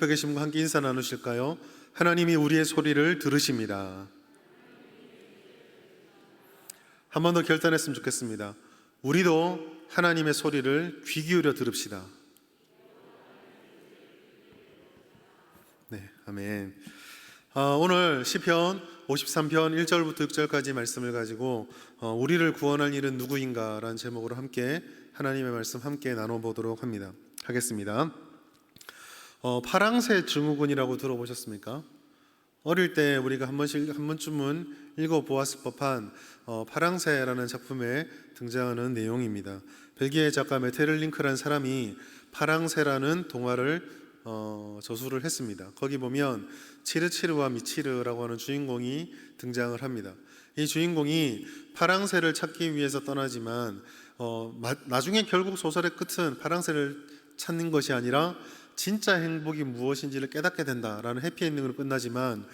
옆에 계신 분과 함께 인사 나누실까요? 하나님이 우리의 소리를 들으십니다. 한 번 더 결단했으면 좋겠습니다. 우리도 하나님의 소리를 귀 기울여 들읍시다. 네, 아멘. 오늘 시편 53편 1절부터 6절까지 말씀을 가지고 우리를 구원할 일은 누구인가 라는 제목으로 함께 하나님의 말씀 함께 나눠보도록 하겠습니다. 파랑새 증후군이라고 들어보셨습니까? 어릴 때 우리가 한 번쯤은 읽어보았을 법한 파랑새라는 작품에 등장하는 내용입니다. 벨기에 작가 메테르 링크라는 사람이 파랑새라는 동화를 저술을 했습니다. 거기 보면 치르치르와 미치르라고 하는 주인공이 등장을 합니다. 이 주인공이 파랑새를 찾기 위해서 떠나지만 나중에 결국 소설의 끝은 파랑새를 찾는 것이 아니라 진짜 행복이 무엇인지를 깨닫게 된다라는 해피엔딩으로 끝나지만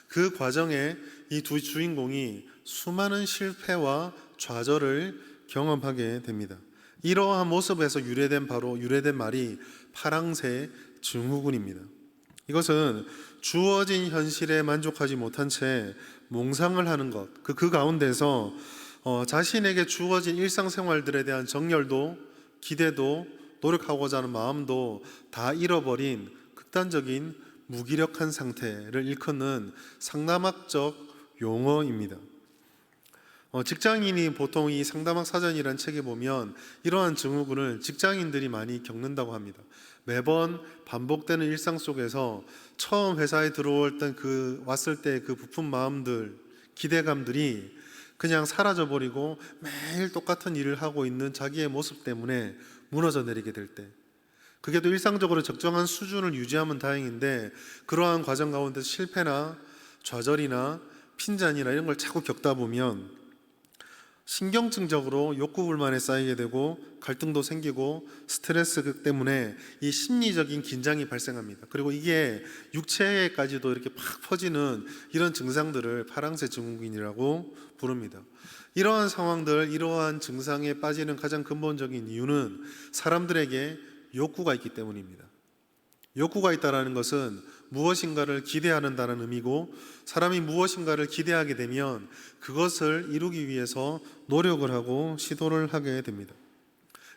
그 과정에 이 두 주인공이 수많은 실패와 좌절을 경험하게 됩니다. 이러한 모습에서 유래된 말이 파랑새 증후군입니다. 이것은 주어진 현실에 만족하지 못한 채 몽상을 하는 것, 그 가운데서 자신에게 주어진 일상생활들에 대한 정열도 기대도 노력하고자 하는 마음도 다 잃어버린 극단적인 무기력한 상태를 일컫는 상담학적 용어입니다. 직장인이 보통 이 상담학 사전이라는 책에 보면 이러한 증후군을 직장인들이 많이 겪는다고 합니다. 매번 반복되는 일상 속에서 처음 회사에 왔을 때 그 부푼 마음들, 기대감들이 그냥 사라져버리고 매일 똑같은 일을 하고 있는 자기의 모습 때문에 무너져 내리게 될 때, 그게 또 일상적으로 적정한 수준을 유지하면 다행인데 그러한 과정 가운데 실패나 좌절이나 핀잔이나 이런 걸 자꾸 겪다 보면 신경증적으로 욕구불만에 쌓이게 되고 갈등도 생기고 스트레스 때문에 이 심리적인 긴장이 발생합니다. 그리고 이게 육체에까지도 이렇게 팍 퍼지는 이런 증상들을 파랑새 증후군이라고 부릅니다. 이러한 상황들, 이러한 증상에 빠지는 가장 근본적인 이유는 사람들에게 욕구가 있기 때문입니다. 욕구가 있다는 것은 무엇인가를 기대한다는 의미고, 사람이 무엇인가를 기대하게 되면 그것을 이루기 위해서 노력을 하고 시도를 하게 됩니다.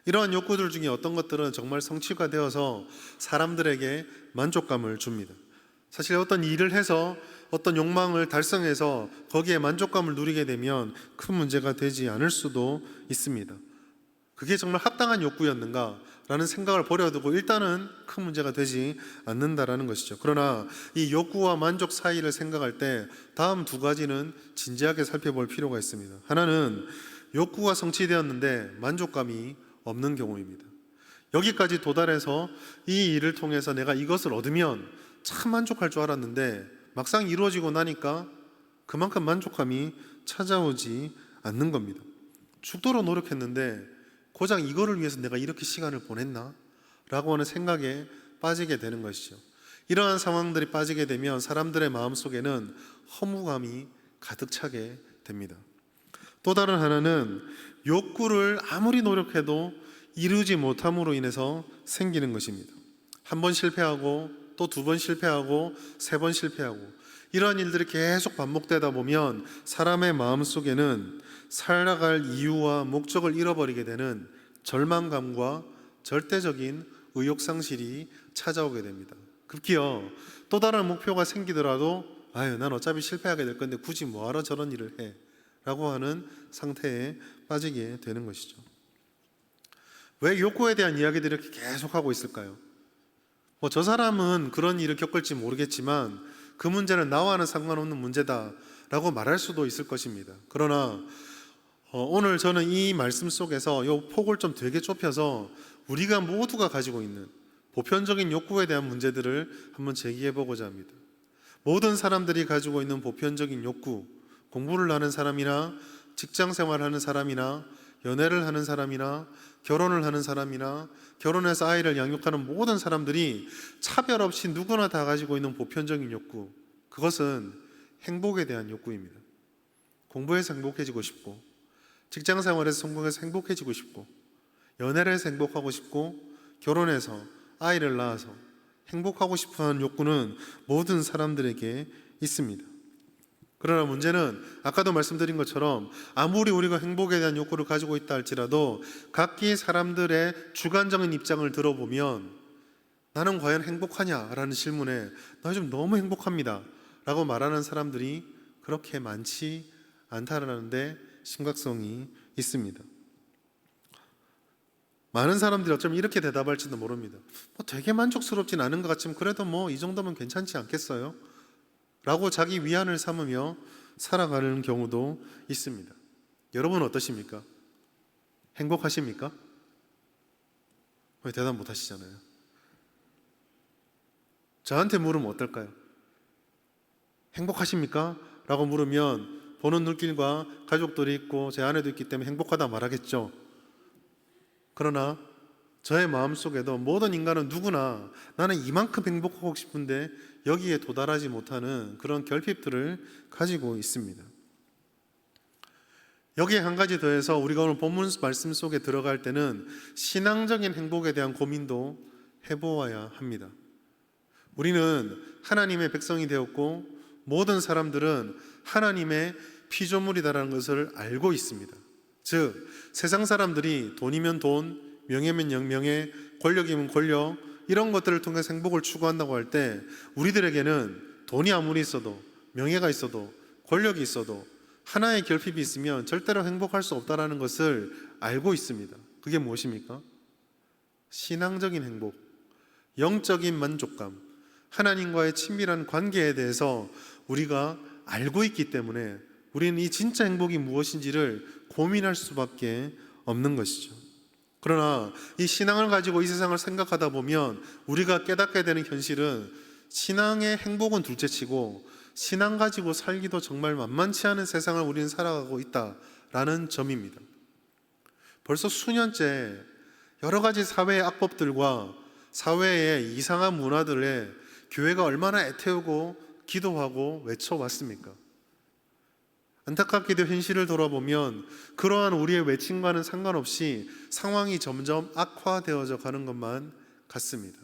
이러한 욕구들 중에 어떤 것들은 정말 성취가 되어서 사람들에게 만족감을 줍니다. 사실 어떤 일을 해서 어떤 욕망을 달성해서 거기에 만족감을 누리게 되면 큰 문제가 되지 않을 수도 있습니다. 그게 정말 합당한 욕구였는가? 라는 생각을 버려두고 일단은 큰 문제가 되지 않는다라는 것이죠. 그러나 이 욕구와 만족 사이를 생각할 때 다음 두 가지는 진지하게 살펴볼 필요가 있습니다. 하나는 욕구가 성취되었는데 만족감이 없는 경우입니다. 여기까지 도달해서 이 일을 통해서 내가 이것을 얻으면 참 만족할 줄 알았는데 막상 이루어지고 나니까 그만큼 만족감이 찾아오지 않는 겁니다. 죽도록 노력했는데 고작 이거를 위해서 내가 이렇게 시간을 보냈나? 라고 하는 생각에 빠지게 되는 것이죠. 이러한 상황들이 빠지게 되면 사람들의 마음속에는 허무감이 가득 차게 됩니다. 또 다른 하나는 욕구를 아무리 노력해도 이루지 못함으로 인해서 생기는 것입니다. 한 번 실패하고 또 두 번 실패하고 세 번 실패하고 이러한 일들이 계속 반복되다 보면 사람의 마음속에는 살아갈 이유와 목적을 잃어버리게 되는 절망감과 절대적인 의욕상실이 찾아오게 됩니다. 급기야 또 다른 목표가 생기더라도 난 어차피 실패하게 될 건데 굳이 뭐하러 저런 일을 해? 라고 하는 상태에 빠지게 되는 것이죠. 왜 욕구에 대한 이야기들을 이렇게 계속하고 있을까요? 저 사람은 그런 일을 겪을지 모르겠지만 그 문제는 나와는 상관없는 문제다라고 말할 수도 있을 것입니다. 그러나 오늘 저는 이 말씀 속에서 이 폭을 좀 되게 좁혀서 우리가 모두가 가지고 있는 보편적인 욕구에 대한 문제들을 한번 제기해 보고자 합니다. 모든 사람들이 가지고 있는 보편적인 욕구, 공부를 하는 사람이나 직장 생활하는 사람이나 연애를 하는 사람이나 결혼을 하는 사람이나 결혼해서 아이를 양육하는 모든 사람들이 차별 없이 누구나 다 가지고 있는 보편적인 욕구, 그것은 행복에 대한 욕구입니다. 공부해서 행복해지고 싶고, 직장 생활에서 성공해서 행복해지고 싶고, 연애를 해서 행복하고 싶고, 결혼해서 아이를 낳아서 행복하고 싶어하는 욕구는 모든 사람들에게 있습니다. 그러나 문제는 아까도 말씀드린 것처럼 아무리 우리가 행복에 대한 욕구를 가지고 있다 할지라도 각기 사람들의 주관적인 입장을 들어보면 나는 과연 행복하냐라는 질문에 나 요즘 너무 행복합니다 라고 말하는 사람들이 그렇게 많지 않다는 데 심각성이 있습니다. 많은 사람들이 어쩌면 이렇게 대답할지도 모릅니다. 되게 만족스럽진 않은 것 같지만 그래도 이 정도면 괜찮지 않겠어요? 라고 자기 위안을 삼으며 살아가는 경우도 있습니다. 여러분 어떠십니까? 행복하십니까? 왜 대답 못 하시잖아요. 저한테 물으면 어떨까요? 행복하십니까? 라고 물으면 보는 눈길과 가족들이 있고 제 아내도 있기 때문에 행복하다 말하겠죠. 그러나 저의 마음속에도 모든 인간은 누구나 나는 이만큼 행복하고 싶은데 여기에 도달하지 못하는 그런 결핍들을 가지고 있습니다. 여기에 한 가지 더해서 우리가 오늘 본문 말씀 속에 들어갈 때는 신앙적인 행복에 대한 고민도 해보아야 합니다. 우리는 하나님의 백성이 되었고 모든 사람들은 하나님의 피조물이다라는 것을 알고 있습니다. 즉 세상 사람들이 돈이면 돈, 명예면 명예, 권력이면 권력 이런 것들을 통해서 행복을 추구한다고 할 때 우리들에게는 돈이 아무리 있어도 명예가 있어도 권력이 있어도 하나의 결핍이 있으면 절대로 행복할 수 없다는 것을 알고 있습니다. 그게 무엇입니까? 신앙적인 행복, 영적인 만족감, 하나님과의 친밀한 관계에 대해서 우리가 알고 있기 때문에 우리는 이 진짜 행복이 무엇인지를 고민할 수밖에 없는 것이죠. 그러나 이 신앙을 가지고 이 세상을 생각하다 보면 우리가 깨닫게 되는 현실은 신앙의 행복은 둘째치고 신앙 가지고 살기도 정말 만만치 않은 세상을 우리는 살아가고 있다라는 점입니다. 벌써 수년째 여러 가지 사회의 악법들과 사회의 이상한 문화들에 교회가 얼마나 애태우고 기도하고 외쳐왔습니까? 안타깝게도 현실을 돌아보면 그러한 우리의 외침과는 상관없이 상황이 점점 악화되어져 가는 것만 같습니다.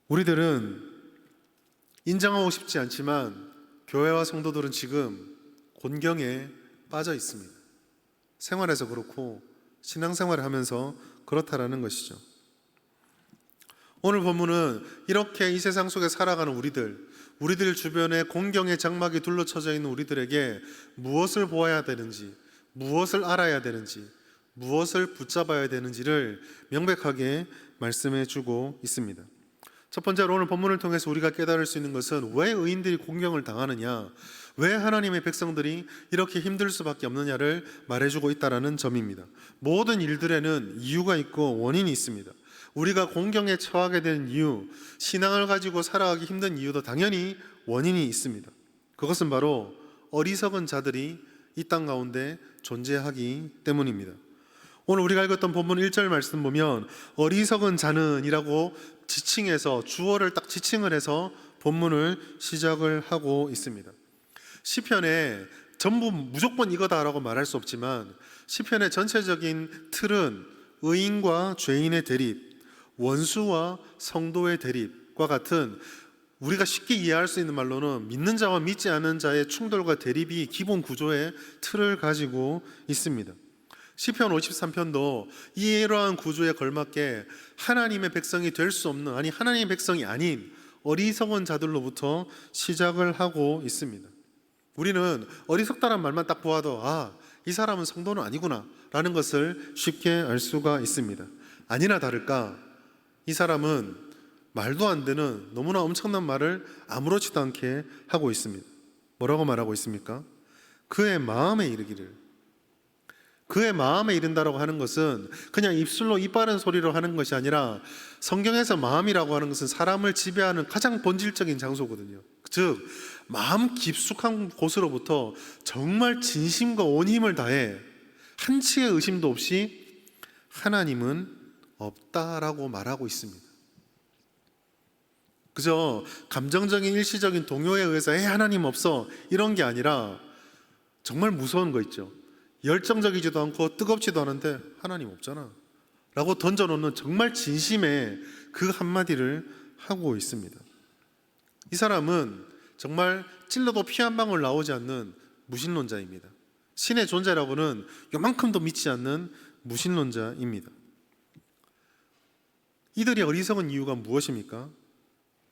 우리들은 인정하고 싶지 않지만 교회와 성도들은 지금 곤경에 빠져 있습니다. 생활에서 그렇고 신앙생활을 하면서 그렇다라는 것이죠. 오늘 본문은 이렇게 이 세상 속에 살아가는 우리들 주변에 공경의 장막이 둘러쳐져 있는 우리들에게 무엇을 보아야 되는지, 무엇을 알아야 되는지, 무엇을 붙잡아야 되는지를 명백하게 말씀해 주고 있습니다. 첫 번째로 오늘 본문을 통해서 우리가 깨달을 수 있는 것은 왜 의인들이 공경을 당하느냐, 왜 하나님의 백성들이 이렇게 힘들 수밖에 없느냐를 말해주고 있다는 점입니다. 모든 일들에는 이유가 있고 원인이 있습니다. 우리가 공경에 처하게 된 이유, 신앙을 가지고 살아가기 힘든 이유도 당연히 원인이 있습니다. 그것은 바로 어리석은 자들이 이 땅 가운데 존재하기 때문입니다. 오늘 우리가 읽었던 본문 1절 말씀 보면 어리석은 자는 이라고 지칭해서 주어를 딱 지칭을 해서 본문을 시작을 하고 있습니다. 시편에 전부 무조건 이거다라고 말할 수 없지만 시편의 전체적인 틀은 의인과 죄인의 대립, 원수와 성도의 대립과 같은 우리가 쉽게 이해할 수 있는 말로는 믿는 자와 믿지 않는 자의 충돌과 대립이 기본 구조의 틀을 가지고 있습니다. 시편 53편도 이러한 구조에 걸맞게 하나님의 백성이 될 수 없는, 아니 하나님의 백성이 아닌 어리석은 자들로부터 시작을 하고 있습니다. 우리는 어리석다란 말만 딱 보아도 이 사람은 성도는 아니구나 라는 것을 쉽게 알 수가 있습니다. 아니나 다를까 이 사람은 말도 안 되는 너무나 엄청난 말을 아무렇지도 않게 하고 있습니다. 뭐라고 말하고 있습니까? 그의 마음에 이르기를. 그의 마음에 이른다라고 하는 것은 그냥 입술로 이빠른 소리로 하는 것이 아니라 성경에서 마음이라고 하는 것은 사람을 지배하는 가장 본질적인 장소거든요. 즉 마음 깊숙한 곳으로부터 정말 진심과 온 힘을 다해 한치의 의심도 없이 하나님은 없다라고 말하고 있습니다. 그저 감정적인 일시적인 동요에 의해서 하나님 없어 이런 게 아니라 정말 무서운 거 있죠. 열정적이지도 않고 뜨겁지도 않은데 하나님 없잖아 라고 던져놓는 정말 진심의 그 한마디를 하고 있습니다. 이 사람은 정말 찔러도 피 한 방울 나오지 않는 무신론자입니다. 신의 존재라고는 요만큼도 믿지 않는 무신론자입니다. 이들이 어리석은 이유가 무엇입니까?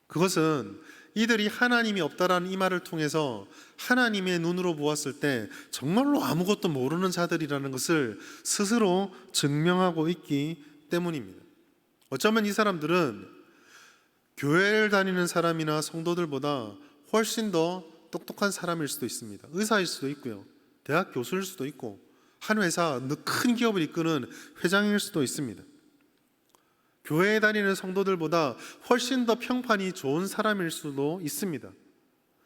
그것은 이들이 하나님이 없다라는 이 말을 통해서 하나님의 눈으로 보았을 때 정말로 아무것도 모르는 자들이라는 것을 스스로 증명하고 있기 때문입니다. 어쩌면 이 사람들은 교회를 다니는 사람이나 성도들보다 훨씬 더 똑똑한 사람일 수도 있습니다. 의사일 수도 있고요, 대학 교수일 수도 있고, 한 회사 큰 기업을 이끄는 회장일 수도 있습니다. 교회에 다니는 성도들보다 훨씬 더 평판이 좋은 사람일 수도 있습니다.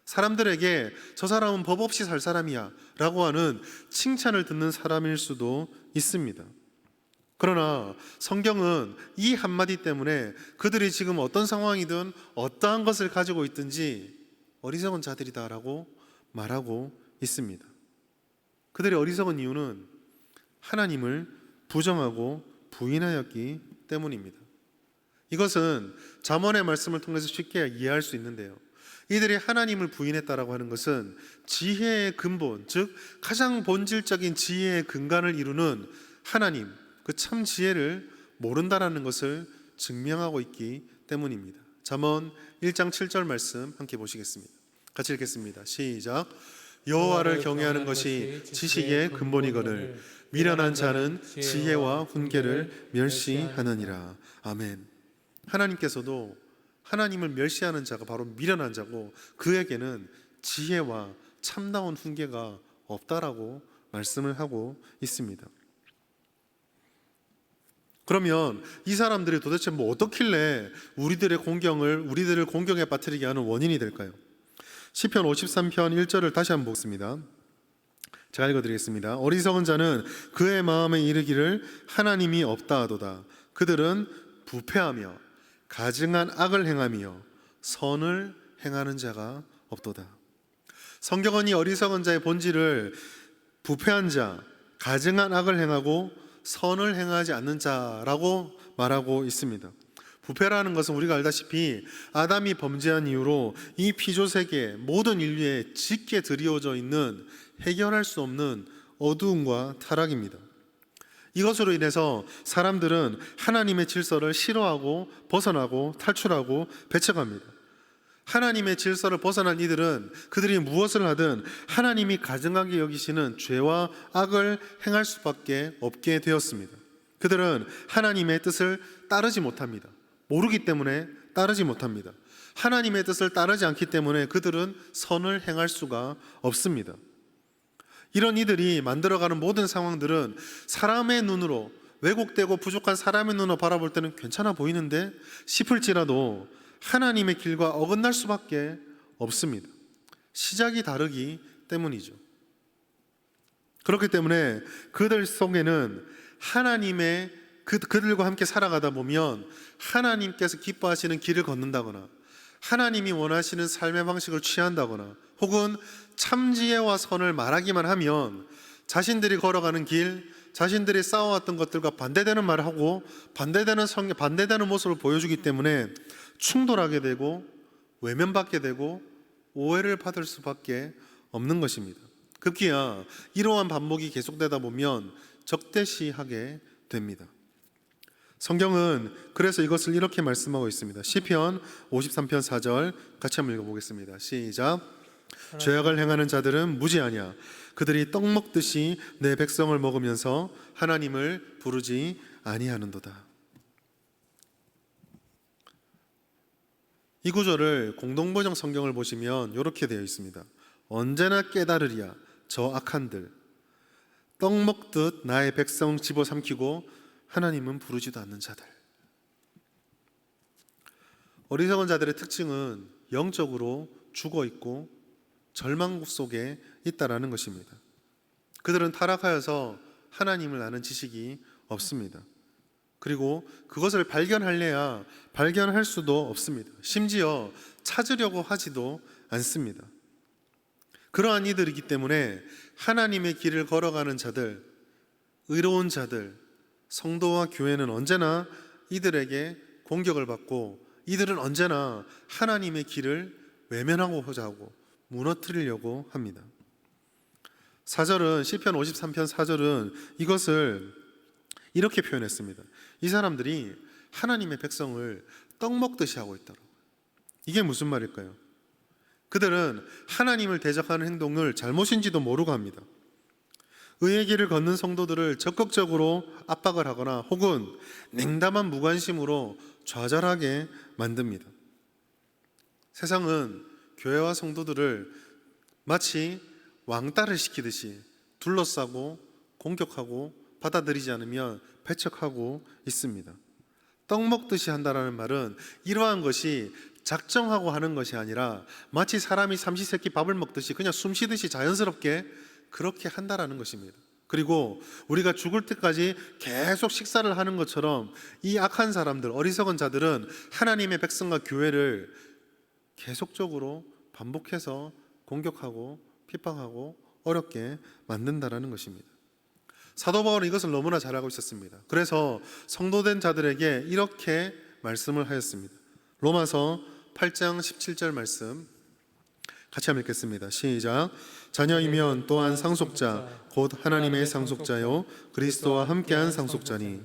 사람들에게 저 사람은 법 없이 살 사람이야 라고 하는 칭찬을 듣는 사람일 수도 있습니다. 그러나 성경은 이 한마디 때문에 그들이 지금 어떤 상황이든 어떠한 것을 가지고 있든지 어리석은 자들이다라고 말하고 있습니다. 그들이 어리석은 이유는 하나님을 부정하고 부인하였기 때문입니다. 이것은 잠언의 말씀을 통해서 쉽게 이해할 수 있는데요, 이들이 하나님을 부인했다라고 하는 것은 지혜의 근본, 즉 가장 본질적인 지혜의 근간을 이루는 하나님, 그 참 지혜를 모른다라는 것을 증명하고 있기 때문입니다. 잠언 1장 7절 말씀 함께 보시겠습니다. 같이 읽겠습니다. 시작. 여호와를 경외하는 것이 지식의 근본이거늘 미련한 자는 지혜와 훈계를 멸시하느니라. 아멘. 하나님께서도 하나님을 멸시하는 자가 바로 미련한 자고 그에게는 지혜와 참다운 훈계가 없다라고 말씀을 하고 있습니다. 그러면 이 사람들이 도대체 뭐 어떻길래 우리들을 공경에 빠뜨리게 하는 원인이 될까요? 시편 53편 1절을 다시 한번 보겠습니다. 제가 읽어드리겠습니다. 어리석은 자는 그의 마음에 이르기를 하나님이 없다 하도다. 그들은 부패하며 가증한 악을 행하며 선을 행하는 자가 없도다. 성경은 이 어리석은 자의 본질을 부패한 자, 가증한 악을 행하고 선을 행하지 않는 자라고 말하고 있습니다. 부패라는 것은 우리가 알다시피 아담이 범죄한 이후로 이 피조세계 모든 인류에 짙게 드리워져 있는 해결할 수 없는 어두움과 타락입니다. 이것으로 인해서 사람들은 하나님의 질서를 싫어하고 벗어나고 탈출하고 배척합니다. 하나님의 질서를 벗어난 이들은 그들이 무엇을 하든 하나님이 가증하게 여기시는 죄와 악을 행할 수밖에 없게 되었습니다. 그들은 하나님의 뜻을 따르지 못합니다. 모르기 때문에 따르지 못합니다. 하나님의 뜻을 따르지 않기 때문에 그들은 선을 행할 수가 없습니다. 이런 이들이 만들어가는 모든 상황들은 사람의 눈으로, 왜곡되고 부족한 사람의 눈으로 바라볼 때는 괜찮아 보이는데 싶을지라도 하나님의 길과 어긋날 수밖에 없습니다. 시작이 다르기 때문이죠. 그렇기 때문에 그들 속에는 하나님의 그들과 함께 살아가다 보면 하나님께서 기뻐하시는 길을 걷는다거나 하나님이 원하시는 삶의 방식을 취한다거나 혹은 참지혜와 선을 말하기만 하면 자신들이 걸어가는 길, 자신들이 쌓아왔던 것들과 반대되는 말을 하고 반대되는 모습을 보여주기 때문에 충돌하게 되고 외면받게 되고 오해를 받을 수밖에 없는 것입니다. 급기야 이러한 반복이 계속되다 보면 적대시하게 됩니다. 성경은 그래서 이것을 이렇게 말씀하고 있습니다. 시편 53편 4절 같이 한번 읽어보겠습니다. 시작. 죄악을 행하는 자들은 무지하냐. 그들이 떡 먹듯이 내 백성을 먹으면서 하나님을 부르지 아니하는도다. 이 구절을 공동번역 성경을 보시면 이렇게 되어 있습니다. 언제나 깨달으리야 저 악한들, 떡 먹듯 나의 백성 집어삼키고 하나님은 부르지도 않는 자들. 어리석은 자들의 특징은 영적으로 죽어있고 절망 속에 있다라는 것입니다. 그들은 타락하여서 하나님을 아는 지식이 없습니다. 그리고 그것을 발견할래야 발견할 수도 없습니다. 심지어 찾으려고 하지도 않습니다. 그러한 이들이기 때문에 하나님의 길을 걸어가는 자들, 의로운 자들, 성도와 교회는 언제나 이들에게 공격을 받고 이들은 언제나 하나님의 길을 외면하고자 하고 무너뜨리려고 합니다. 4절은 시편 53편 4절은 이것을 이렇게 표현했습니다. 이 사람들이 하나님의 백성을 떡 먹듯이 하고 있다고. 이게 무슨 말일까요? 그들은 하나님을 대적하는 행동을 잘못인지도 모르고 합니다. 의의 길을 걷는 성도들을 적극적으로 압박을 하거나 혹은 냉담한 무관심으로 좌절하게 만듭니다. 세상은 교회와 성도들을 마치 왕따를 시키듯이 둘러싸고 공격하고 받아들이지 않으면 배척하고 있습니다. 떡 먹듯이 한다는 말은 이러한 것이 작정하고 하는 것이 아니라 마치 사람이 삼시세끼 밥을 먹듯이 그냥 숨 쉬듯이 자연스럽게 그렇게 한다라는 것입니다. 그리고 우리가 죽을 때까지 계속 식사를 하는 것처럼 이 악한 사람들, 어리석은 자들은 하나님의 백성과 교회를 계속적으로 반복해서 공격하고 핍박하고 어렵게 만든다라는 것입니다. 사도 바울은 이것을 너무나 잘 알고 있었습니다. 그래서 성도된 자들에게 이렇게 말씀을 하였습니다. 로마서 8장 17절 말씀 같이 한번 읽겠습니다. 시작. 자녀이면 또한 상속자 곧 하나님의 상속자요 그리스도와 함께한 상속자니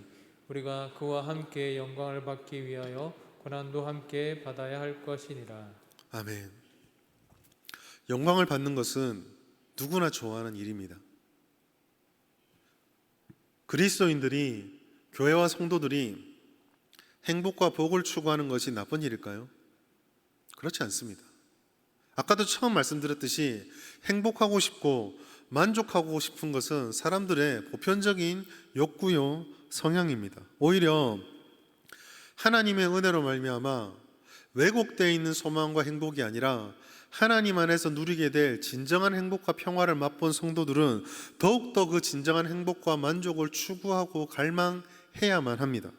우리가 그와 함께 영광을 받기 위하여 고난도 함께 받아야 할 것이니라. 아멘. 영광을 받는 것은 누구나 좋아하는 일입니다. 그리스도인들이, 교회와 성도들이 행복과 복을 추구하는 것이 나쁜 일일까요? 그렇지 않습니다. 아까도 처음 말씀드렸듯이 행복하고 싶고 만족하고 싶은 것은 사람들의 보편적인 욕구요 성향입니다. 오히려 하나님의 은혜로 말미암아 왜곡되어 있는 소망과 행복이 아니라 하나님 안에서 누리게 될 진정한 행복과 평화를 맛본 성도들은 더욱더 그 진정한 행복과 만족을 추구하고 갈망해야만 합니다.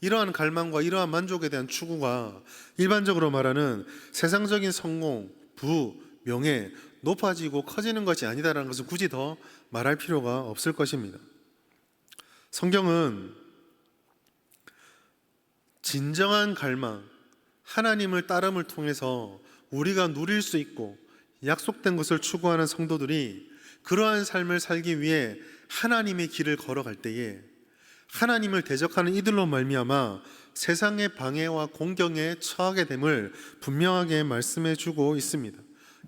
이러한 갈망과 이러한 만족에 대한 추구가 일반적으로 말하는 세상적인 성공, 부, 명예, 높아지고 커지는 것이 아니다라는 것을 굳이 더 말할 필요가 없을 것입니다. 성경은 진정한 갈망, 하나님을 따름을 통해서 우리가 누릴 수 있고 약속된 것을 추구하는 성도들이 그러한 삶을 살기 위해 하나님의 길을 걸어갈 때에 하나님을 대적하는 이들로 말미암아 세상의 방해와 공경에 처하게 됨을 분명하게 말씀해 주고 있습니다.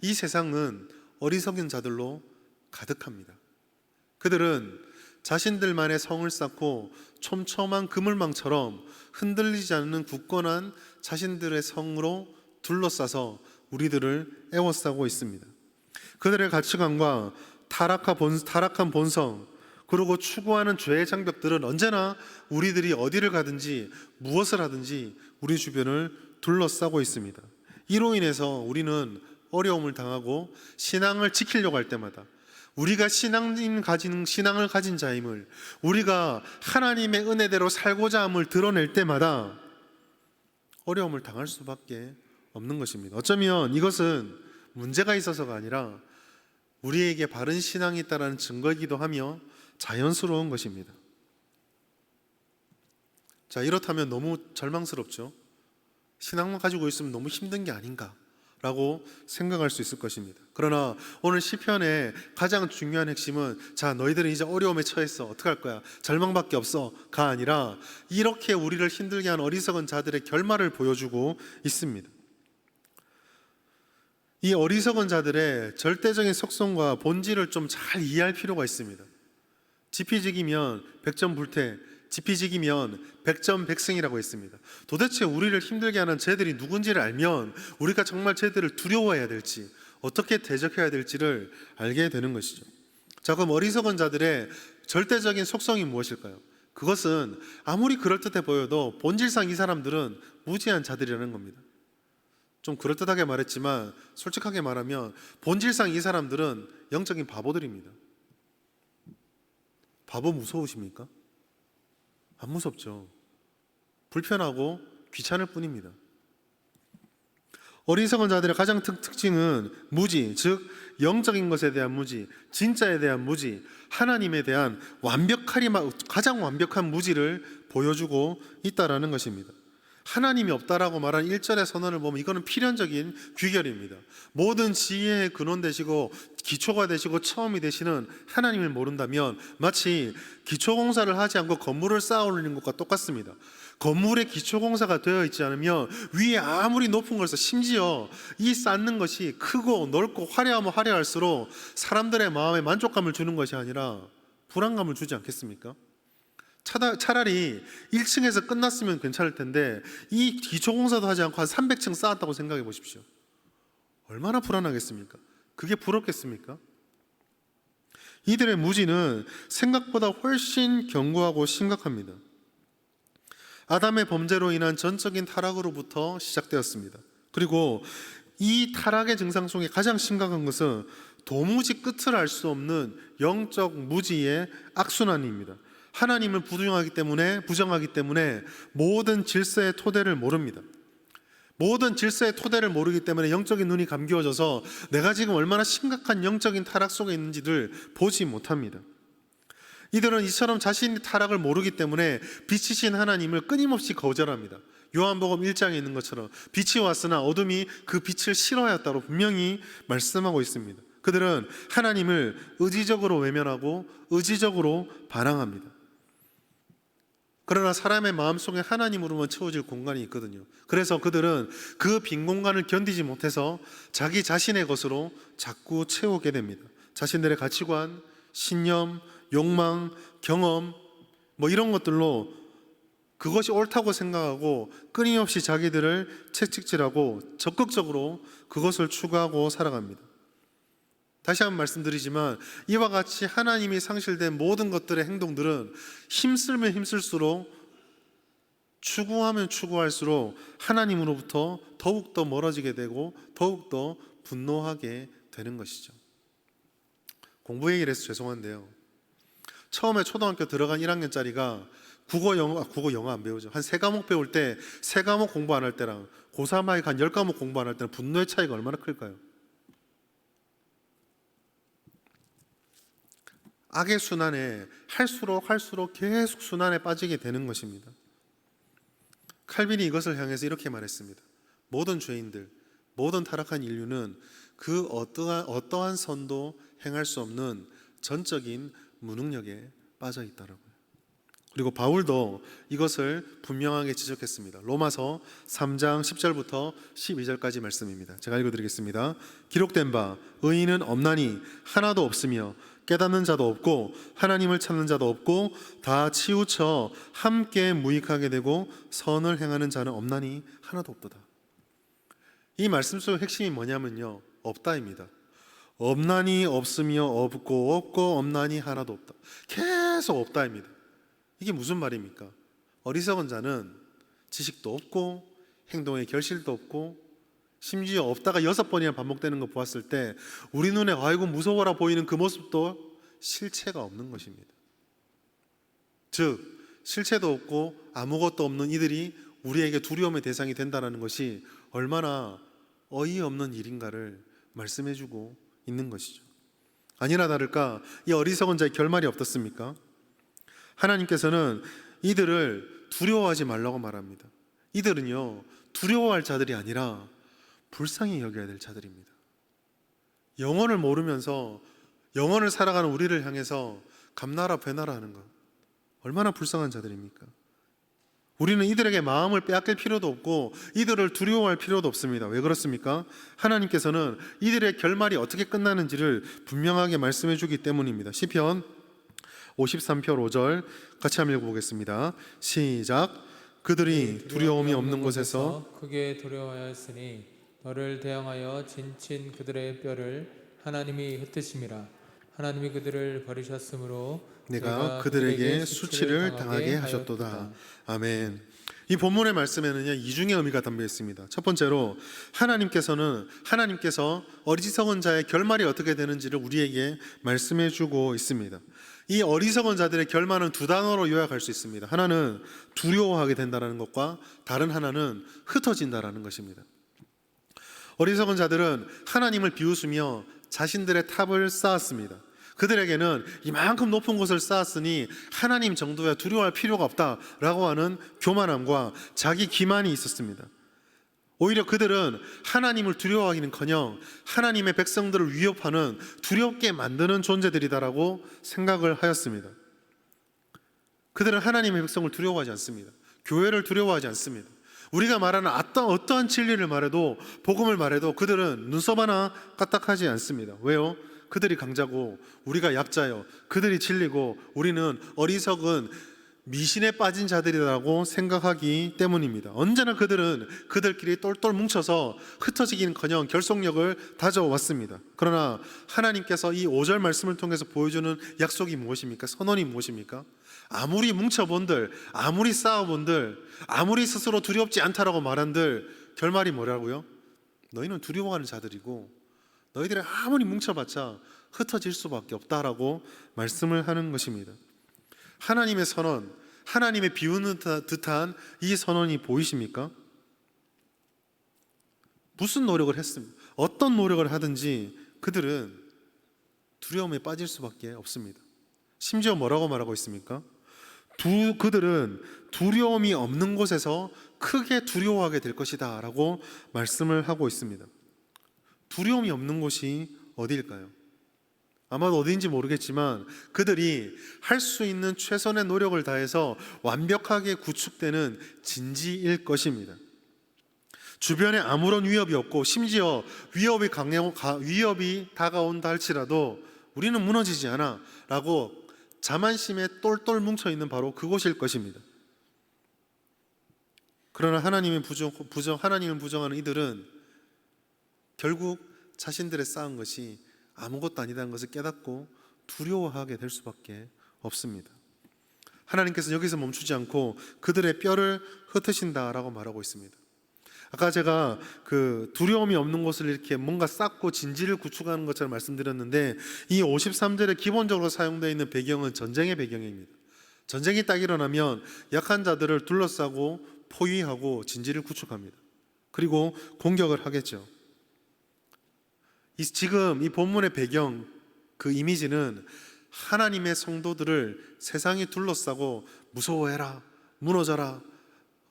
이 세상은 어리석은 자들로 가득합니다. 그들은 자신들만의 성을 쌓고 촘촘한 그물망처럼 흔들리지 않는 굳건한 자신들의 성으로 둘러싸서 우리들을 에워싸고 있습니다. 그들의 가치관과 타락한 본성, 그리고 추구하는 죄의 장벽들은 언제나 우리들이 어디를 가든지 무엇을 하든지 우리 주변을 둘러싸고 있습니다. 이로 인해서 우리는 어려움을 당하고 신앙을 지키려고 할 때마다 우리가 신앙을 가진 자임을, 우리가 하나님의 은혜대로 살고자 함을 드러낼 때마다 어려움을 당할 수밖에 없는 것입니다. 어쩌면 이것은 문제가 있어서가 아니라 우리에게 바른 신앙이 있다는 증거이기도 하며 자연스러운 것입니다. 자, 이렇다면 너무 절망스럽죠? 신앙만 가지고 있으면 너무 힘든 게 아닌가 라고 생각할 수 있을 것입니다. 그러나 오늘 시편의 가장 중요한 핵심은 자, 너희들은 이제 어려움에 처했어. 어떡할 거야? 절망밖에 없어가 아니라 이렇게 우리를 힘들게 한 어리석은 자들의 결말을 보여주고 있습니다. 이 어리석은 자들의 절대적인 속성과 본질을 좀 잘 이해할 필요가 있습니다. 지피지기면 백전불태, 지피지기면 백전백승이라고 했습니다. 도대체 우리를 힘들게 하는 쟤들이 누군지를 알면 우리가 정말 쟤들을 두려워해야 될지, 어떻게 대적해야 될지를 알게 되는 것이죠. 자, 그럼 어리석은 자들의 절대적인 속성이 무엇일까요? 그것은 아무리 그럴듯해 보여도 본질상 이 사람들은 무지한 자들이라는 겁니다. 좀 그럴듯하게 말했지만 솔직하게 말하면 본질상 이 사람들은 영적인 바보들입니다. 바보 무서우십니까? 안 무섭죠. 불편하고 귀찮을 뿐입니다. 어리석은 자들의 가장 특징은 무지, 즉 영적인 것에 대한 무지, 진짜에 대한 무지, 하나님에 대한 가장 완벽한 무지를 보여주고 있다라는 것입니다. 하나님이 없다라고 말한 1절의 선언을 보면 이거는 필연적인 귀결입니다. 모든 지혜의 근원 되시고 기초가 되시고 처음이 되시는 하나님을 모른다면 마치 기초공사를 하지 않고 건물을 쌓아 올리는 것과 똑같습니다. 건물의 기초공사가 되어 있지 않으면 위에 아무리 높은 것을, 심지어 이 쌓는 것이 크고 넓고 화려하면 화려할수록 사람들의 마음에 만족감을 주는 것이 아니라 불안감을 주지 않겠습니까? 차라리 1층에서 끝났으면 괜찮을 텐데 이 기초공사도 하지 않고 한 300층 쌓았다고 생각해 보십시오. 얼마나 불안하겠습니까? 그게 부럽겠습니까? 이들의 무지는 생각보다 훨씬 견고하고 심각합니다. 아담의 범죄로 인한 전적인 타락으로부터 시작되었습니다. 그리고 이 타락의 증상 속에 가장 심각한 것은 도무지 끝을 알 수 없는 영적 무지의 악순환입니다. 하나님을 부정하기 때문에 모든 질서의 토대를 모릅니다. 모든 질서의 토대를 모르기 때문에 영적인 눈이 감기워져서 내가 지금 얼마나 심각한 영적인 타락 속에 있는지를 보지 못합니다. 이들은 이처럼 자신이 타락을 모르기 때문에 빛이신 하나님을 끊임없이 거절합니다. 요한복음 1장에 있는 것처럼 빛이 왔으나 어둠이 그 빛을 싫어하였다고 분명히 말씀하고 있습니다. 그들은 하나님을 의지적으로 외면하고 의지적으로 반항합니다. 그러나 사람의 마음속에 하나님으로만 채워질 공간이 있거든요. 그래서 그들은 그 빈 공간을 견디지 못해서 자기 자신의 것으로 자꾸 채우게 됩니다. 자신들의 가치관, 신념, 욕망, 경험 이런 것들로 그것이 옳다고 생각하고 끊임없이 자기들을 채찍질하고 적극적으로 그것을 추구하고 살아갑니다. 다시 한번 말씀드리지만 이와 같이 하나님이 상실된 모든 것들의 행동들은 힘쓰면 힘쓸수록 추구하면 추구할수록 하나님으로부터 더욱더 멀어지게 되고 더욱더 분노하게 되는 것이죠. 공부 얘기를 해서 죄송한데요, 처음에 초등학교 들어간 1학년짜리가 국어 영어 안 배우죠. 한 3과목 배울 때 3과목 공부 안 할 때랑 고3 아이가 한 10과목 공부 안 할 때는 분노의 차이가 얼마나 클까요? 악의 순환에 할수록 계속 순환에 빠지게 되는 것입니다. 칼빈이 이것을 향해서 이렇게 말했습니다. 모든 죄인들, 모든 타락한 인류는 그 어떠한 선도 행할 수 없는 전적인 무능력에 빠져 있다라고요. 그리고 바울도 이것을 분명하게 지적했습니다. 로마서 3장 10절부터 12절까지 말씀입니다. 제가 읽어드리겠습니다. 기록된 바 의인은 없나니 하나도 없으며 깨닫는 자도 없고 하나님을 찾는 자도 없고 다 치우쳐 함께 무익하게 되고 선을 행하는 자는 없나니 하나도 없도다. 이 말씀 속의 핵심이 뭐냐면요, 없다입니다. 없나니 없으며 없고 없나니 하나도 없다. 계속 없다입니다. 이게 무슨 말입니까? 어리석은 자는 지식도 없고 행동의 결실도 없고 심지어 없다가 6번이나 반복되는 거 보았을 때 우리 눈에 아이고 무서워라 보이는 그 모습도 실체가 없는 것입니다. 즉 실체도 없고 아무것도 없는 이들이 우리에게 두려움의 대상이 된다는 것이 얼마나 어이없는 일인가를 말씀해주고 있는 것이죠. 아니나 다를까 이 어리석은 자의 결말이 어떻습니까? 하나님께서는 이들을 두려워하지 말라고 말합니다. 이들은요, 두려워할 자들이 아니라 불쌍히 여겨야 될 자들입니다. 영혼을 모르면서 영혼을 살아가는 우리를 향해서 감나라 배나라 하는 것, 얼마나 불쌍한 자들입니까? 우리는 이들에게 마음을 빼앗길 필요도 없고 이들을 두려워할 필요도 없습니다. 왜 그렇습니까? 하나님께서는 이들의 결말이 어떻게 끝나는지를 분명하게 말씀해 주기 때문입니다. 시편 53편 5절 같이 한번 읽어보겠습니다. 시작. 그들이 두려움이 없는 곳에서 크게 두려워하였으니 너를 대항하여 진친 그들의 뼈를 하나님이 흩으심이라. 하나님이 그들을 버리셨으므로 내가 그들에게 수치를 당하게 하셨도다. 아멘. 이 본문의 말씀에는요, 이중의 의미가 담겨 있습니다. 첫 번째로 하나님께서 어리석은 자의 결말이 어떻게 되는지를 우리에게 말씀해 주고 있습니다. 이 어리석은 자들의 결말은 2단어로 요약할 수 있습니다. 하나는 두려워하게 된다는 것과 다른 하나는 흩어진다는 것입니다. 어리석은 자들은 하나님을 비웃으며 자신들의 탑을 쌓았습니다. 그들에게는 이만큼 높은 곳을 쌓았으니 하나님 정도야 두려워할 필요가 없다라고 하는 교만함과 자기 기만이 있었습니다. 오히려 그들은 하나님을 두려워하기는커녕 하나님의 백성들을 위협하는, 두렵게 만드는 존재들이다라고 생각을 하였습니다. 그들은 하나님의 백성을 두려워하지 않습니다. 교회를 두려워하지 않습니다. 우리가 말하는 어떠한 진리를 말해도, 복음을 말해도 그들은 눈썹 하나 까딱하지 않습니다. 왜요? 그들이 강자고 우리가 약자요, 그들이 진리고 우리는 어리석은 미신에 빠진 자들이라고 생각하기 때문입니다. 언제나 그들은 그들끼리 똘똘 뭉쳐서 흩어지기는커녕 결속력을 다져왔습니다. 그러나 하나님께서 이 5절 말씀을 통해서 보여주는 약속이 무엇입니까? 선언이 무엇입니까? 아무리 뭉쳐본들, 아무리 싸워본들, 아무리 스스로 두렵지 않다라고 말한들 결말이 뭐라고요? 너희는 두려워하는 자들이고 너희들이 아무리 뭉쳐봤자 흩어질 수밖에 없다라고 말씀을 하는 것입니다. 하나님의 선언, 하나님의 비우는 듯한 이 선언이 보이십니까? 무슨 노력을 했습니까? 어떤 노력을 하든지 그들은 두려움에 빠질 수밖에 없습니다. 심지어 뭐라고 말하고 있습니까? 그들은 두려움이 없는 곳에서 크게 두려워하게 될 것이다 라고 말씀을 하고 있습니다. 두려움이 없는 곳이 어디일까요? 아마도 어디인지 모르겠지만 그들이 할 수 있는 최선의 노력을 다해서 완벽하게 구축되는 진지일 것입니다. 주변에 아무런 위협이 없고 심지어 위협이 다가온다 할지라도 우리는 무너지지 않아 라고 자만심에 똘똘 뭉쳐있는 바로 그곳일 것입니다. 그러나 하나님을 부정하는 이들은 결국 자신들의 쌓은 것이 아무것도 아니다는 것을 깨닫고 두려워하게 될 수밖에 없습니다. 하나님께서 여기서 멈추지 않고 그들의 뼈를 흩으신다라고 말하고 있습니다. 아까 제가 그 두려움이 없는 곳을 이렇게 뭔가 쌓고 진지를 구축하는 것처럼 말씀드렸는데, 이 53절에 기본적으로 사용되어 있는 배경은 전쟁의 배경입니다. 전쟁이 딱 일어나면 약한 자들을 둘러싸고 포위하고 진지를 구축합니다. 그리고 공격을 하겠죠. 지금 이 본문의 배경, 그 이미지는 하나님의 성도들을 세상이 둘러싸고 무서워해라, 무너져라,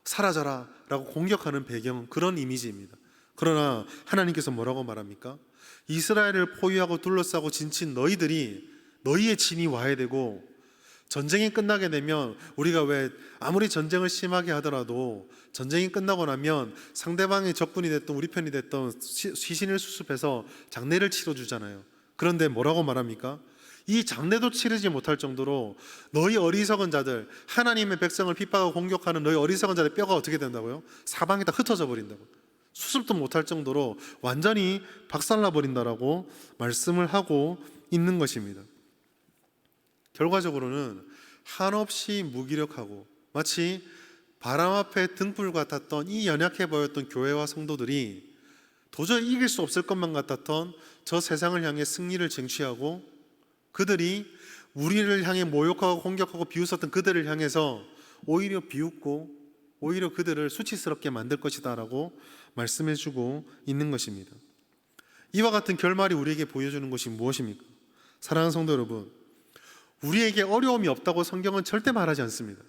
사라져라 라고 공격하는 배경, 그런 이미지입니다. 그러나 하나님께서 뭐라고 말합니까? 이스라엘을 포위하고 둘러싸고 진친 너희의 진이 와야 되고, 전쟁이 끝나게 되면 우리가 왜 아무리 전쟁을 심하게 하더라도 전쟁이 끝나고 나면 상대방의 적군이 됐던 우리 편이 됐던 시신을 수습해서 장례를 치러주잖아요. 그런데 뭐라고 말합니까? 이 장례도 치르지 못할 정도로 너희 어리석은 자들, 하나님의 백성을 핍박하고 공격하는 너희 어리석은 자들 뼈가 어떻게 된다고요? 사방에 다 흩어져 버린다고. 수습도 못할 정도로 완전히 박살나 버린다라고 말씀을 하고 있는 것입니다. 결과적으로는 한없이 무기력하고 마치 바람 앞에 등불 같았던 이 연약해 보였던 교회와 성도들이 도저히 이길 수 없을 것만 같았던 저 세상을 향해 승리를 쟁취하고, 그들이 우리를 향해 모욕하고 공격하고 비웃었던 그들을 향해서 오히려 비웃고 오히려 그들을 수치스럽게 만들 것이다 라고 말씀해주고 있는 것입니다. 이와 같은 결말이 우리에게 보여주는 것이 무엇입니까? 사랑하는 성도 여러분, 우리에게 어려움이 없다고 성경은 절대 말하지 않습니다.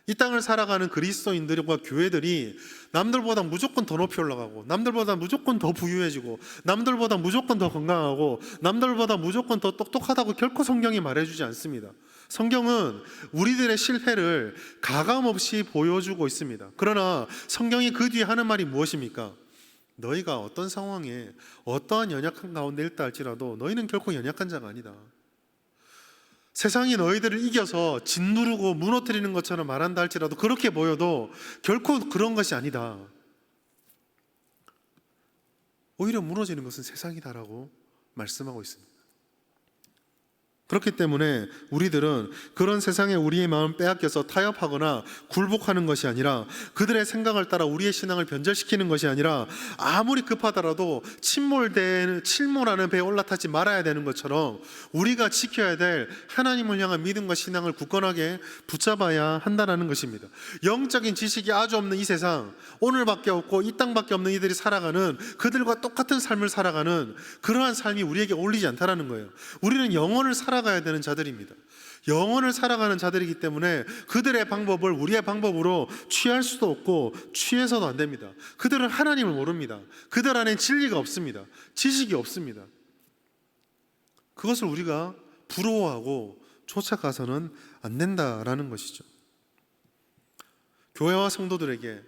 이 땅을 살아가는 그리스도인들과 교회들이 남들보다 무조건 더 높이 올라가고, 남들보다 무조건 더 부유해지고, 남들보다 무조건 더 건강하고, 남들보다 무조건 더 똑똑하다고 결코 성경이 말해주지 않습니다. 성경은 우리들의 실패를 가감없이 보여주고 있습니다. 그러나 성경이 그 뒤에 하는 말이 무엇입니까? 너희가 어떤 상황에 어떠한 연약한 가운데 있다 할지라도 너희는 결코 연약한 자가 아니다. 세상이 너희들을 이겨서 짓누르고 무너뜨리는 것처럼 말한다 할지라도, 그렇게 보여도 결코 그런 것이 아니다. 오히려 무너지는 것은 세상이다라고 말씀하고 있습니다. 그렇기 때문에 우리들은 그런 세상에 우리의 마음을 빼앗겨서 타협하거나 굴복하는 것이 아니라, 그들의 생각을 따라 우리의 신앙을 변절시키는 것이 아니라, 아무리 급하더라도 침몰하는 배에 올라타지 말아야 되는 것처럼 우리가 지켜야 될 하나님을 향한 믿음과 신앙을 굳건하게 붙잡아야 한다는 것입니다. 영적인 지식이 아주 없는 이 세상, 오늘밖에 없고 이 땅밖에 없는 이들이 살아가는, 그들과 똑같은 삶을 살아가는 그러한 삶이 우리에게 어울리지 않다는 거예요. 우리는 영혼을 살아가야 되는 자들입니다. 영혼을 살아가는 자들이기 때문에 그들의 방법을 우리의 방법으로 취할 수도 없고 취해서도 안 됩니다. 그들은 하나님을 모릅니다. 그들 안에 진리가 없습니다. 지식이 없습니다. 그것을 우리가 부러워하고 쫓아가서는 안 된다라는 것이죠. 교회와 성도들에게,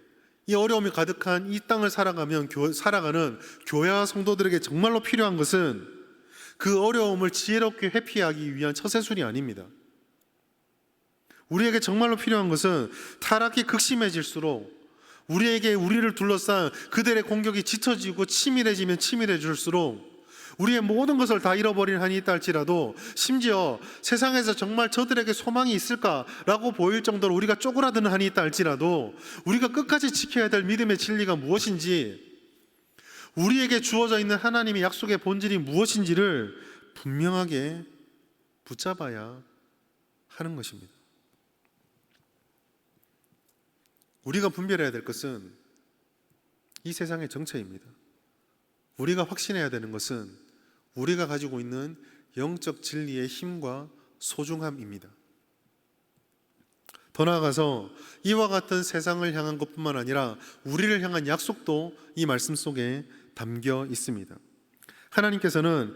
이 어려움이 가득한 이 땅을 살아가는 교회와 성도들에게 정말로 필요한 것은 그 어려움을 지혜롭게 회피하기 위한 처세술이 아닙니다. 우리에게 정말로 필요한 것은 타락이 극심해질수록, 우리를 둘러싼 그들의 공격이 짙어지고 치밀해지면 치밀해질수록 우리의 모든 것을 다 잃어버린 한이 있다 할지라도, 심지어 세상에서 정말 저들에게 소망이 있을까라고 보일 정도로 우리가 쪼그라드는 한이 있다 할지라도, 우리가 끝까지 지켜야 될 믿음의 진리가 무엇인지, 우리에게 주어져 있는 하나님의 약속의 본질이 무엇인지를 분명하게 붙잡아야 하는 것입니다. 우리가 분별해야 될 것은 이 세상의 정체입니다. 우리가 확신해야 되는 것은 우리가 가지고 있는 영적 진리의 힘과 소중함입니다. 더 나아가서 이와 같은 세상을 향한 것뿐만 아니라 우리를 향한 약속도 이 말씀 속에 담겨 있습니다. 하나님께서는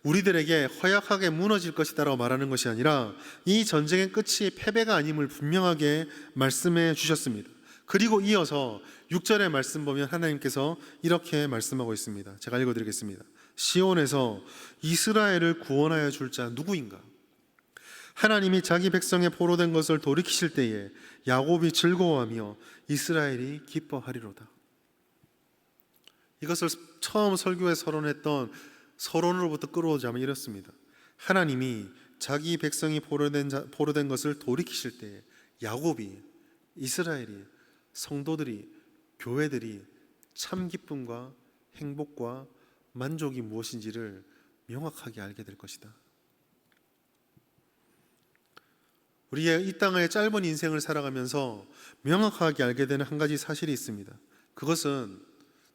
우리들에게 허약하게 무너질 것이다라고 말하는 것이 아니라 이 전쟁의 끝이 패배가 아님을 분명하게 말씀해 주셨습니다. 그리고 이어서 6절의 말씀 보면 하나님께서 이렇게 말씀하고 있습니다. 제가 읽어드리겠습니다. 시온에서 이스라엘을 구원하여 줄 자 누구인가? 하나님이 자기 백성의 포로된 것을 돌이키실 때에 야곱이 즐거워하며 이스라엘이 기뻐하리로다. 이것을 처음 설교에 서론했던 서론으로부터 끌어오자면 이렇습니다. 하나님이 자기 백성이 포로된 것을 돌이키실 때에 야곱이, 이스라엘이, 성도들이, 교회들이 참 기쁨과 행복과 만족이 무엇인지를 명확하게 알게 될 것이다. 우리의 이 땅의 짧은 인생을 살아가면서 명확하게 알게 되는 한 가지 사실이 있습니다. 그것은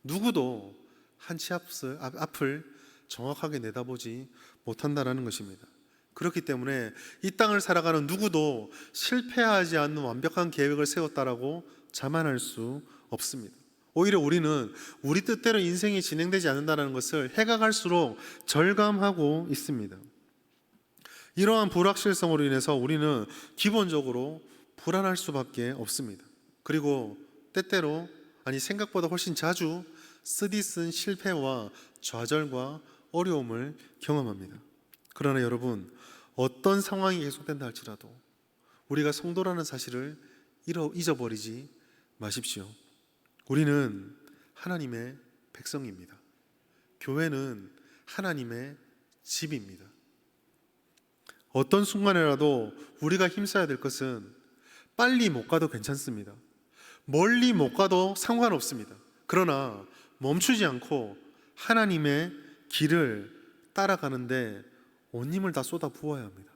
누구도 한 치 앞을 정확하게 내다보지 못한다는 것입니다. 그렇기 때문에 이 땅을 살아가는 누구도 실패하지 않는 완벽한 계획을 세웠다라고 자만할 수 없습니다. 오히려 우리는 우리 뜻대로 인생이 진행되지 않는다는 것을 해가 갈수록 절감하고 있습니다. 이러한 불확실성으로 인해서 우리는 기본적으로 불안할 수밖에 없습니다. 그리고 때때로, 생각보다 훨씬 자주 쓰디쓴 실패와 좌절과 어려움을 경험합니다. 그러나 여러분, 어떤 상황이 계속된다 할지라도 우리가 성도라는 사실을 잊어버리지 마십시오. 우리는 하나님의 백성입니다. 교회는 하나님의 집입니다. 어떤 순간에라도 우리가 힘써야 될 것은 빨리 못 가도 괜찮습니다. 멀리 못 가도 상관없습니다. 그러나 멈추지 않고 하나님의 길을 따라가는데 온 힘을 다 쏟아 부어야 합니다.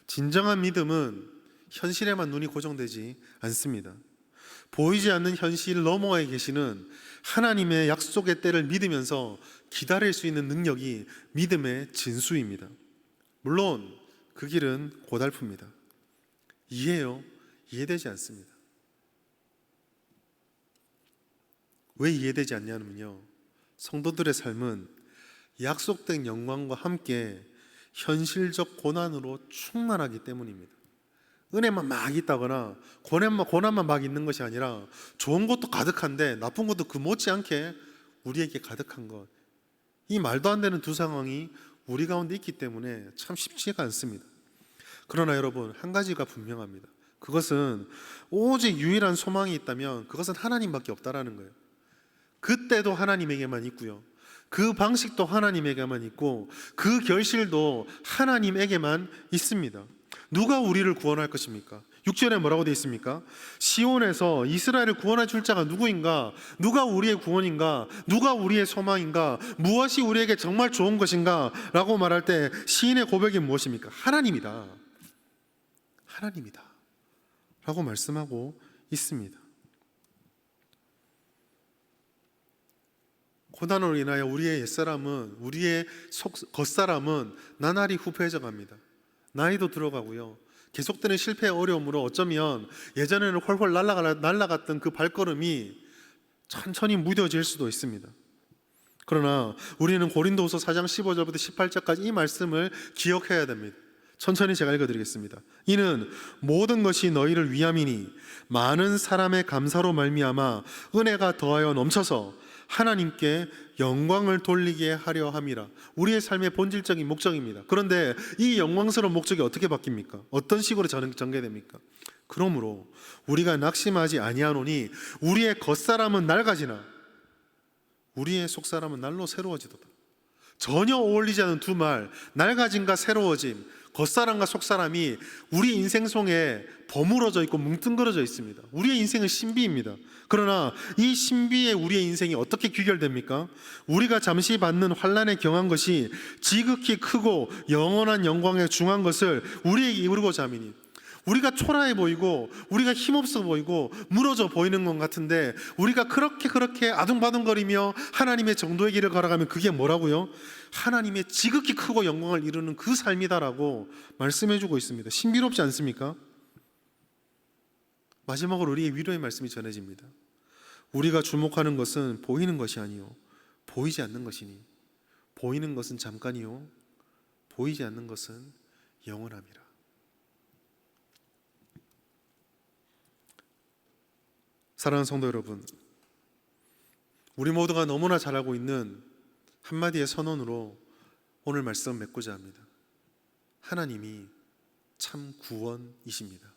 진정한 믿음은 현실에만 눈이 고정되지 않습니다. 보이지 않는 현실 너머에 계시는 하나님의 약속의 때를 믿으면서 기다릴 수 있는 능력이 믿음의 진수입니다. 물론 그 길은 고달픕니다. 이해되지 않습니다. 왜 이해되지 않냐면요, 성도들의 삶은 약속된 영광과 함께 현실적 고난으로 충만하기 때문입니다. 은혜만 막 있다거나 고난만 막 있는 것이 아니라 좋은 것도 가득한데 나쁜 것도 그 못지않게 우리에게 가득한 것, 이 말도 안 되는 두 상황이 우리 가운데 있기 때문에 참 쉽지가 않습니다. 그러나 여러분, 한 가지가 분명합니다. 그것은 오직 유일한 소망이 있다면 그것은 하나님밖에 없다라는 거예요. 그때도 하나님에게만 있고요, 그 방식도 하나님에게만 있고 그 결실도 하나님에게만 있습니다. 누가 우리를 구원할 것입니까? 6절에 뭐라고 되어 있습니까? 시온에서 이스라엘을 구원해 줄 자가 누구인가? 누가 우리의 구원인가? 누가 우리의 소망인가? 무엇이 우리에게 정말 좋은 것인가? 라고 말할 때 시인의 고백이 무엇입니까? 하나님이다. 하나님이다. 라고 말씀하고 있습니다. 고난으로 인하여 우리의 옛사람은, 우리의 겉사람은 나날이 후패해져 갑니다. 나이도 들어가고요. 계속되는 실패의 어려움으로 어쩌면 예전에는 훨훨 날아갔던 그 발걸음이 천천히 무뎌질 수도 있습니다. 그러나 우리는 고린도후서 4장 15절부터 18절까지 이 말씀을 기억해야 됩니다. 천천히 제가 읽어드리겠습니다. 이는 모든 것이 너희를 위함이니 많은 사람의 감사로 말미암아 은혜가 더하여 넘쳐서 하나님께 영광을 돌리게 하려 함이라. 우리의 삶의 본질적인 목적입니다. 그런데 이 영광스러운 목적이 어떻게 바뀝니까? 어떤 식으로 전개됩니까? 그러므로 우리가 낙심하지 아니하노니 우리의 겉사람은 낡아지나 우리의 속사람은 날로 새로워지도다. 전혀 어울리지 않은 두 말, 낡아짐과 새로워짐, 겉사람과 속사람이 우리 인생 속에 버무러져 있고 뭉뚱그려져 있습니다. 우리의 인생은 신비입니다. 그러나 이 신비의 우리의 인생이 어떻게 귀결됩니까? 우리가 잠시 받는 환난에 경한 것이 지극히 크고 영원한 영광에 중한 것을 우리에게 이루고자 함이니, 우리가 초라해 보이고 우리가 힘없어 보이고 무너져 보이는 것 같은데 우리가 그렇게 아둥바둥거리며 하나님의 정도의 길을 걸어가면 그게 뭐라고요? 하나님의 지극히 크고 영광을 이루는 그 삶이다라고 말씀해주고 있습니다. 신비롭지 않습니까? 마지막으로 우리의 위로의 말씀이 전해집니다. 우리가 주목하는 것은 보이는 것이 아니요 보이지 않는 것이니 보이는 것은 잠깐이요 보이지 않는 것은 영원함이라. 사랑하는 성도 여러분, 우리 모두가 너무나 잘 알고 있는 한마디의 선언으로 오늘 말씀 맺고자 합니다. 하나님이 참 구원이십니다.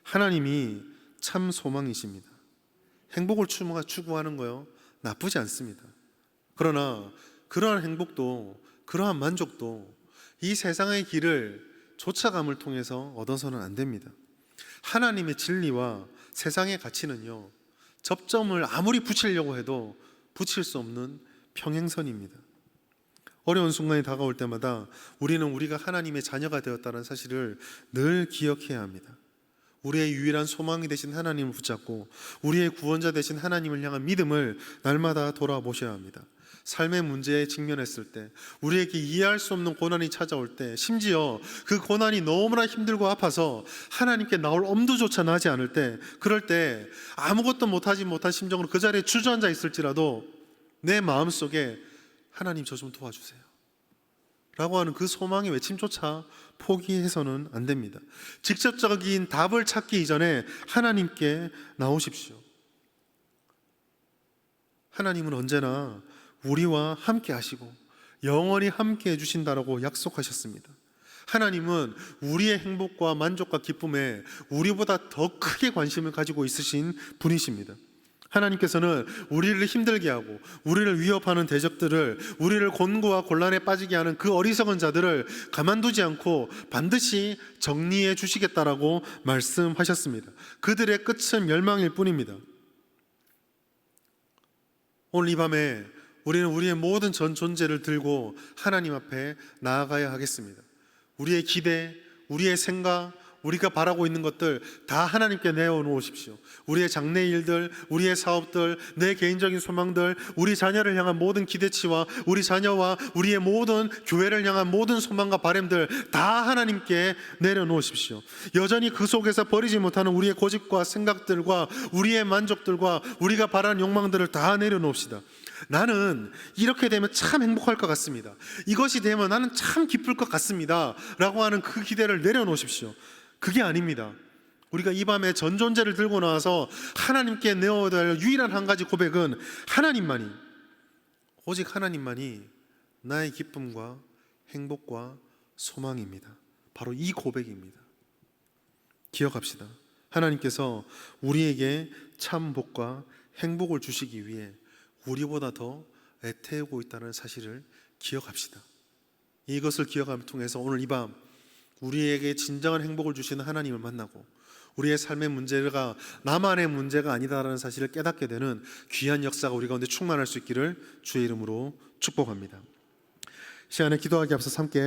하나님이 참 소망이십니다. 행복을 추구하는 거요 나쁘지 않습니다. 그러나 그러한 행복도 그러한 만족도 이 세상의 길을 쫓아감을 통해서 얻어서는 안 됩니다. 하나님의 진리와 세상의 가치는요 접점을 아무리 붙이려고 해도 붙일 수 없는 평행선입니다. 어려운 순간이 다가올 때마다 우리는 우리가 하나님의 자녀가 되었다는 사실을 늘 기억해야 합니다. 우리의 유일한 소망이 되신 하나님을 붙잡고 우리의 구원자 되신 하나님을 향한 믿음을 날마다 돌아보셔야 합니다. 삶의 문제에 직면했을 때, 우리에게 이해할 수 없는 고난이 찾아올 때, 심지어 그 고난이 너무나 힘들고 아파서 하나님께 나올 엄두조차 나지 않을 때, 그럴 때 아무것도 못하지 못한 심정으로 그 자리에 주저앉아 있을지라도 내 마음속에 하나님 저 좀 도와주세요 라고 하는 그 소망의 외침조차 포기해서는 안 됩니다. 직접적인 답을 찾기 이전에 하나님께 나오십시오. 하나님은 언제나 우리와 함께 하시고 영원히 함께 해주신다라고 약속하셨습니다. 하나님은 우리의 행복과 만족과 기쁨에 우리보다 더 크게 관심을 가지고 있으신 분이십니다. 하나님께서는 우리를 힘들게 하고 우리를 위협하는 대적들을, 우리를 곤고와 곤란에 빠지게 하는 그 어리석은 자들을 가만두지 않고 반드시 정리해 주시겠다라고 말씀하셨습니다. 그들의 끝은 멸망일 뿐입니다. 오늘 이 밤에 우리는 우리의 모든 전 존재를 들고 하나님 앞에 나아가야 하겠습니다. 우리의 기대, 우리의 생각, 우리가 바라고 있는 것들 다 하나님께 내어놓으십시오. 우리의 장래 일들, 우리의 사업들, 내 개인적인 소망들, 우리 자녀를 향한 모든 기대치와 우리 자녀와 우리의 모든 교회를 향한 모든 소망과 바람들 다 하나님께 내려놓으십시오. 여전히 그 속에서 버리지 못하는 우리의 고집과 생각들과 우리의 만족들과 우리가 바라는 욕망들을 다 내려놓읍시다. 나는 이렇게 되면 참 행복할 것 같습니다. 이것이 되면 나는 참 기쁠 것 같습니다 라고 하는 그 기대를 내려놓으십시오. 그게 아닙니다. 우리가 이 밤에 전 존재를 들고 나와서 하나님께 내어야 될 유일한 한 가지 고백은 하나님만이, 오직 하나님만이 나의 기쁨과 행복과 소망입니다. 바로 이 고백입니다. 기억합시다. 하나님께서 우리에게 참 복과 행복을 주시기 위해 우리보다 더 애태우고 있다는 사실을 기억합시다. 이것을 기억함을 통해서 오늘 이 밤 우리에게 진정한 행복을 주시는 하나님을 만나고 우리의 삶의 문제가 나만의 문제가 아니다라는 사실을 깨닫게 되는 귀한 역사가 우리 가운데 충만할 수 있기를 주의 이름으로 축복합니다. 시간에 기도하기 앞서 함께